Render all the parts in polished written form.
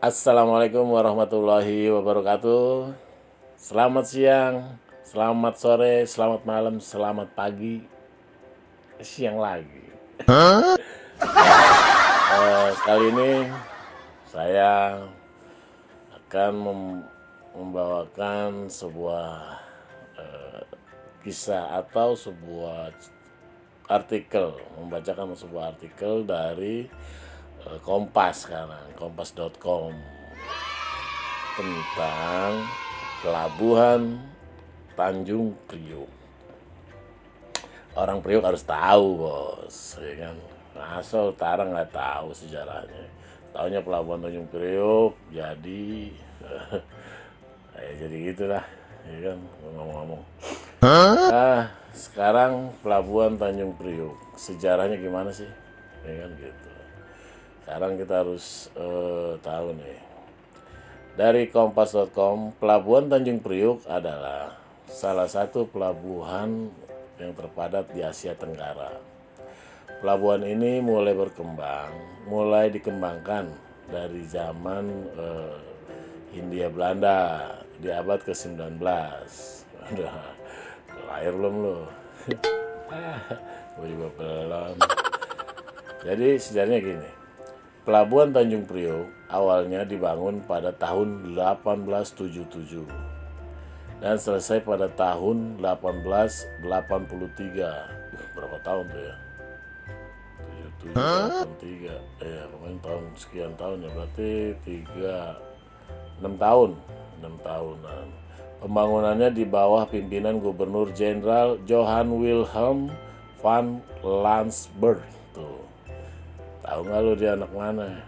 Assalamualaikum warahmatullahi wabarakatuh. Selamat siang, selamat sore, selamat malam, selamat pagi, siang lagi. Kali ini saya akan membawakan sebuah kisah atau sebuah artikel, membacakan sebuah artikel dari Kompas sekarang, kompas.com, tentang pelabuhan Tanjung Priok. Orang Priok harus tahu, bos, ya kan? Masa utara nggak tahu sejarahnya? Taunya pelabuhan Tanjung Priok jadi jadi gitulah, ya kan, ngomong-ngomong. Sekarang pelabuhan Tanjung Priok sejarahnya gimana sih, ya kan gitu. Sekarang kita harus tahu nih. Dari kompas.com, pelabuhan Tanjung Priok adalah salah satu pelabuhan yang terpadat di Asia Tenggara. Pelabuhan ini mulai dikembangkan dari zaman Hindia Belanda di abad ke-19. Udah lahir belum lo? Gue juga belum. Jadi sejarahnya gini. Pelabuhan Tanjung Priok awalnya dibangun pada tahun 1877 dan selesai pada tahun 1883. Berapa tahun tuh ya? 77, 83. Pokoknya tahun sekian tahun ya, berarti 6 tahun. 6 tahunan. Pembangunannya di bawah pimpinan Gubernur Jenderal Johan Wilhelm van Lansberg. Tuh. Tahu nggak lu dia anak mana?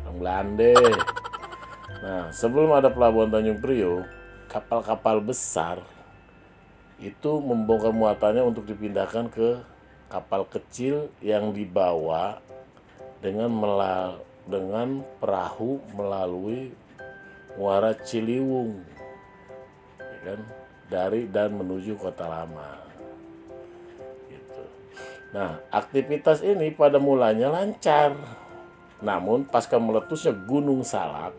Orang Belanda. Nah, sebelum ada pelabuhan Tanjung Priok, kapal-kapal besar itu membongkar muatannya untuk dipindahkan ke kapal kecil yang dibawa dengan perahu melalui Muara Ciliwung, ya kan? Dari dan menuju Kota Lama. Gitu. Nah, aktivitas ini pada mulanya lancar. Namun, pasca meletusnya Gunung Salak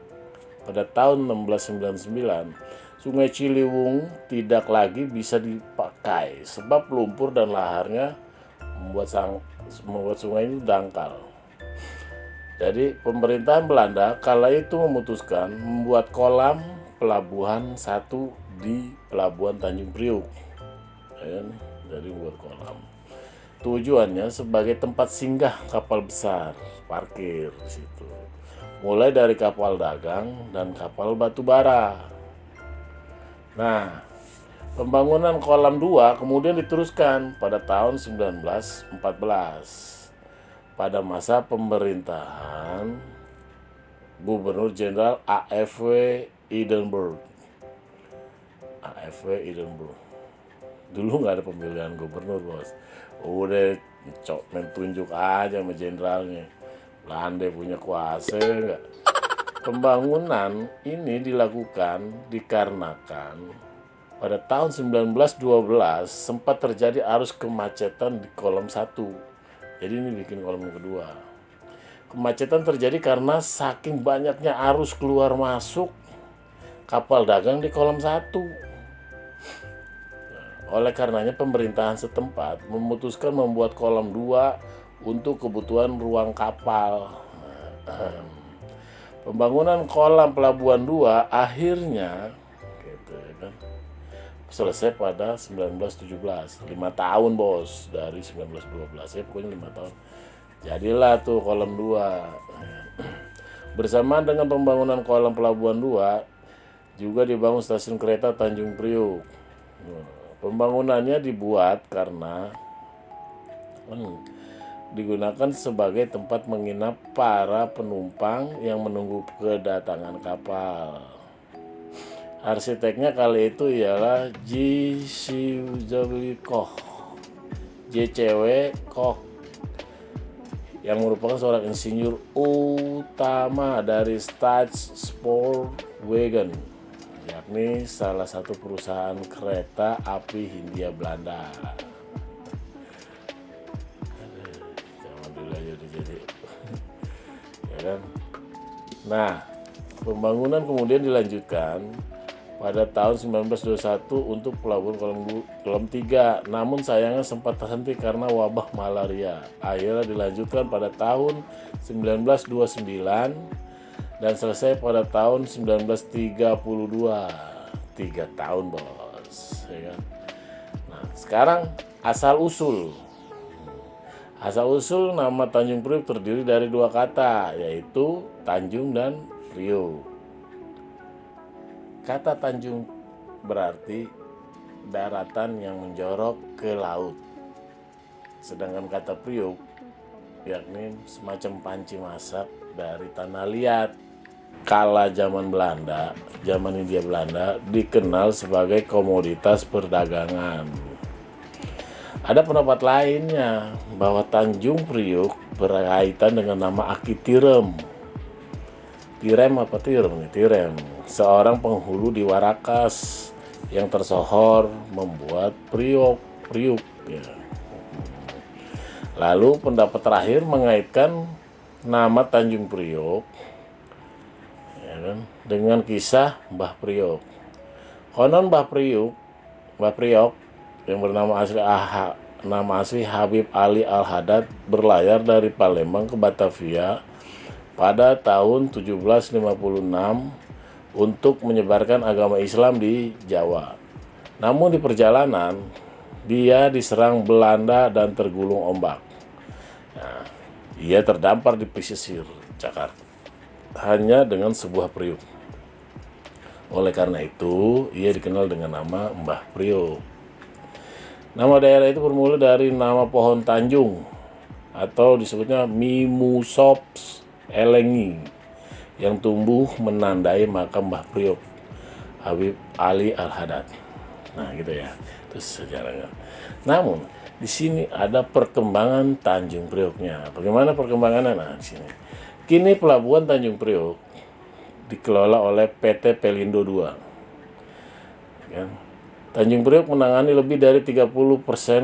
pada tahun 1699, Sungai Ciliwung tidak lagi bisa dipakai sebab lumpur dan laharnya membuat sungai ini dangkal. Jadi pemerintahan Belanda kala itu memutuskan membuat kolam pelabuhan satu di pelabuhan Tanjung Priok. Jadi buat kolam. Tujuannya sebagai tempat singgah kapal besar, parkir di situ. Mulai dari kapal dagang dan kapal batu bara. Nah, pembangunan kolam 2 kemudian diteruskan pada tahun 1914 pada masa pemerintahan Gubernur Jenderal A.F.W. Edinburgh. Dulu nggak ada pemilihan gubernur, bos. Udah main tunjuk aja sama jenderalnya. Belanda punya kuasa nggak? Pembangunan ini dilakukan dikarenakan pada tahun 1912 sempat terjadi arus kemacetan di kolam 1. Jadi ini bikin kolam kedua. Kemacetan terjadi karena saking banyaknya arus keluar masuk kapal dagang di kolam 1. Oleh karenanya pemerintahan setempat memutuskan membuat kolam 2 untuk kebutuhan ruang kapal. Pembangunan kolam pelabuhan 2 akhirnya selesai pada 1917. 5 tahun, bos, dari 1912 ya, pokoknya 5 tahun. Jadilah tuh kolam 2. Bersamaan dengan pembangunan kolam pelabuhan 2 juga dibangun stasiun kereta Tanjung Priok. Pembangunannya dibuat karena digunakan sebagai tempat menginap para penumpang yang menunggu kedatangan kapal. Arsiteknya kali itu ialah JCW Koch yang merupakan seorang insinyur utama dari Staatspoorwegen, yakni salah satu perusahaan kereta api Hindia Belanda. Zaman dulu aja udah jadi, ya kan? Nah, Pembangunan kemudian dilanjutkan pada tahun 1921 untuk pelabuhan Kolom 3. Namun sayangnya sempat terhenti karena wabah malaria. Akhirnya dilanjutkan pada tahun 1929 dan selesai pada tahun 1932. 3 tahun, bos, ya kan? Nah, sekarang asal usul nama Tanjung Priok terdiri dari 2 kata, yaitu Tanjung dan Priok. Kata Tanjung berarti daratan yang menjorok ke laut, sedangkan kata Priok yakni semacam panci masak dari tanah liat. Kala zaman Hindia Belanda dikenal sebagai komoditas perdagangan. Ada pendapat lainnya bahwa Tanjung Priok berkaitan dengan nama Aki Tirem. Tirem apa Tirem nih? Tirem, seorang penghulu di Warakas yang tersohor membuat Priok ya. Lalu pendapat terakhir mengaitkan nama Tanjung Priok ya kan, dengan kisah Mbah Priok. Konon Mbah Priok yang bernama asli Habib Ali Al-Haddad berlayar dari Palembang ke Batavia pada tahun 1756 untuk menyebarkan agama Islam di Jawa. Namun di perjalanan dia diserang Belanda dan tergulung ombak. Nah, ia terdampar di pesisir Jakarta hanya dengan sebuah priuk. Oleh karena itu, ia dikenal dengan nama Mbah Priok. Nama daerah itu bermula dari nama pohon Tanjung atau disebutnya Mimosops elengi yang tumbuh menandai makam Mbah Priok Habib Ali Al-Haddad. Nah, gitu ya. Itu sejarahnya. Namun, di sini ada perkembangan Tanjung Prioknya. Bagaimana perkembangannya? Nah, di sini. Kini pelabuhan Tanjung Priok dikelola oleh PT Pelindo II. Ya. Tanjung Priok menangani lebih dari 30%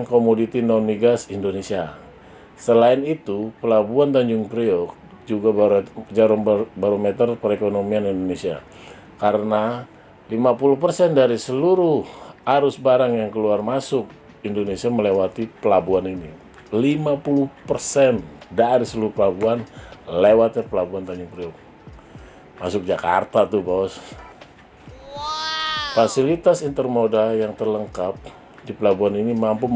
komoditi non-migas Indonesia. Selain itu, pelabuhan Tanjung Priok juga jarum barometer perekonomian Indonesia karena 50% dari seluruh arus barang yang keluar masuk Indonesia melewati pelabuhan ini. 50% dari seluruh pelabuhan lewatnya pelabuhan Tanjung Priok. Masuk Jakarta tuh, bos. Fasilitas intermoda yang terlengkap di pelabuhan ini mampu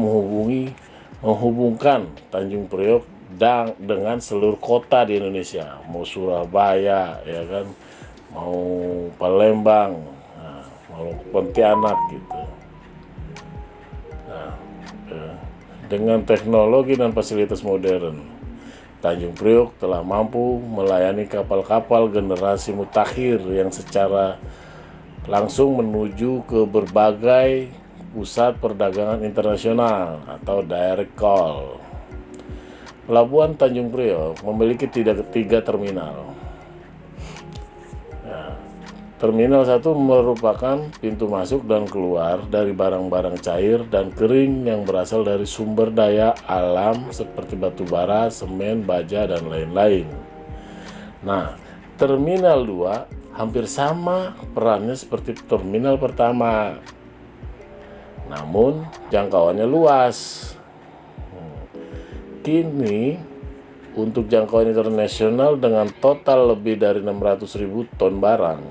menghubungkan Tanjung Priok dengan seluruh kota di Indonesia, mau Surabaya ya kan, mau Palembang, nah, mau Pontianak gitu. Nah, dengan teknologi dan fasilitas modern, Tanjung Priok telah mampu melayani kapal-kapal generasi mutakhir yang secara langsung menuju ke berbagai pusat perdagangan internasional atau direct call. Pelabuhan Tanjung Priok memiliki 3 terminal. Nah, terminal 1 merupakan pintu masuk dan keluar dari barang-barang cair dan kering yang berasal dari sumber daya alam seperti batu bara, semen, baja, dan lain-lain. Nah, terminal 2 hampir sama perannya seperti terminal pertama, namun jangkauannya luas. Kini untuk jangkauan internasional dengan total lebih dari 600.000 ton barang.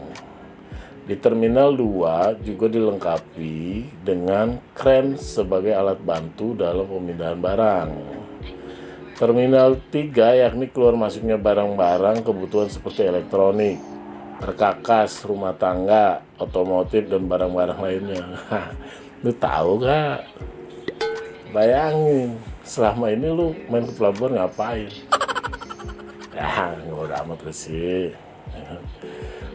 Di Terminal 2 juga dilengkapi dengan kren sebagai alat bantu dalam pemindahan barang. Terminal 3 yakni keluar masuknya barang-barang kebutuhan seperti elektronik, perkakas, rumah tangga, otomotif, dan barang-barang lainnya. Lu tahu gak? Bayangin, selama ini lu main ke pelabuhan ngapain? Ya, nggak udah amat sih.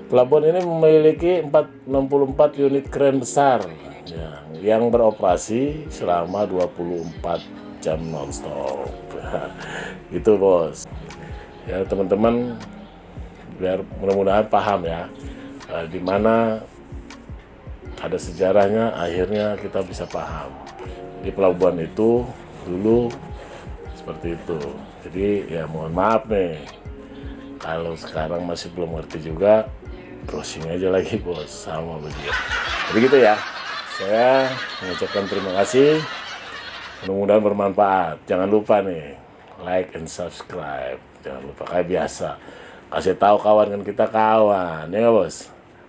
Pelabuhan ini memiliki 64 unit kren besar ya, yang beroperasi selama 24 jam nonstop. Gitu, bos. Ya, teman-teman, biar mudah-mudahan paham ya, di mana ada sejarahnya, akhirnya kita bisa paham. Di pelabuhan itu dulu seperti itu. Jadi ya mohon maaf nih kalau sekarang masih belum ngerti juga, browsing aja lagi bos, sama begitu. Jadi gitu ya, saya mengucapkan terima kasih, mudah-mudahan bermanfaat. Jangan lupa nih, like and subscribe, jangan lupa kayak biasa, kasih tahu kawan kan kita kawan, ya nggak bos.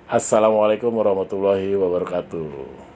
Assalamualaikum warahmatullahi wabarakatuh.